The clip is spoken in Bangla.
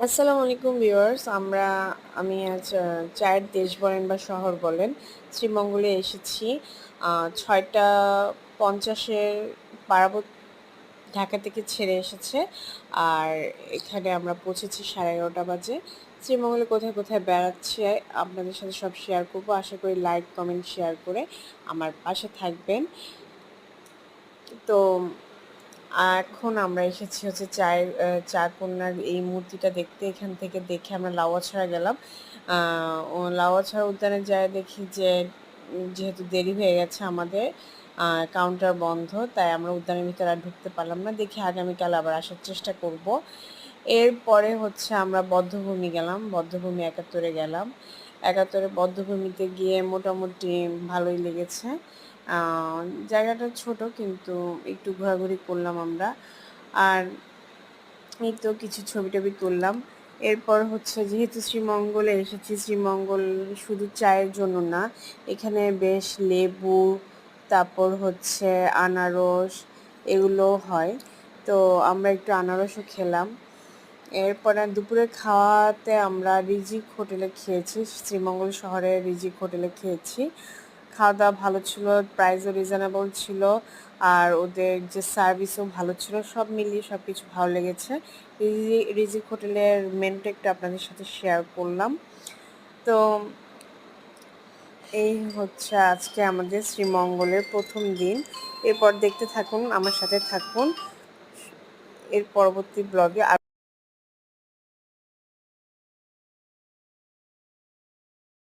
আসসালামু আলাইকুম ভিউয়ার্স। আমি আজ চায়ের দেশ বলেন বা শহর বলেন, শ্রীমঙ্গলে এসেছি। ৬টা ৫০-এর পারাবত ঢাকা থেকে ছেড়ে এসেছে। আর এখানে আমরা পৌঁছেছি 11:30 বাজে। শ্রীমঙ্গলে কোথায় কোথায় বেড়াচ্ছি আপনাদের সাথে সব শেয়ার করব। আশা করি লাইক, কমেন্ট, শেয়ার করে আমার পাশে থাকবেন। তো এখন আমরা এসেছি হচ্ছে চা কন্যার এই মূর্তিটা দেখতে। এখান থেকে দেখে আমরা লাউয়াছড়া গেলাম। লাউয়াছড়া উদ্যানে যাই দেখি যে যেহেতু দেরি হয়ে গেছে আমাদের, কাউন্টার বন্ধ, তাই আমরা উদ্যানের ভিতরে আর ঢুকতে পারলাম না। দেখি আগামীকাল আবার আসার চেষ্টা করব। এরপরে হচ্ছে আমরা বধ্যভূমি গেলাম, বধ্যভূমি ৭১-এ গেলাম। ৭১-এ বধ্যভূমিতে গিয়ে মোটামুটি ভালোই লেগেছে। আহ, জায়গাটা ছোট কিন্তু একটু ঘোরাঘুরি করলাম আমরা। আর এই তো কিছু ছবি টবি তুললাম। এরপর হচ্ছে যেহেতু শ্রীমঙ্গলে এসেছি, শ্রীমঙ্গল শুধু চায়ের জন্য না, এখানে বেশ লেবু, তারপর হচ্ছে আনারস, এগুলো হয়। তো আমরা একটু আনারসও খেলাম। এরপরে দুপুরে খাওয়াতে আমরা রিজিক হোটেলে খেয়েছি, শ্রীমঙ্গল শহরের রিজিক হোটেলে খেয়েছি। খাওয়া দাওয়া ভালো ছিল, প্রাইসও রিজনেবল ছিল, আর ওদের যে সার্ভিসও ভালো ছিল। সব মিলিয়ে সব কিছু ভালো লেগেছে। রিজিক হোটেলের মেনুটা একটু আপনাদের সাথে শেয়ার করলাম। তো এই হচ্ছে আজকে আমাদের শ্রীমঙ্গলের প্রথম দিন। এরপর দেখতে থাকুন, আমার সাথে থাকুন। এর পরবর্তী ব্লগে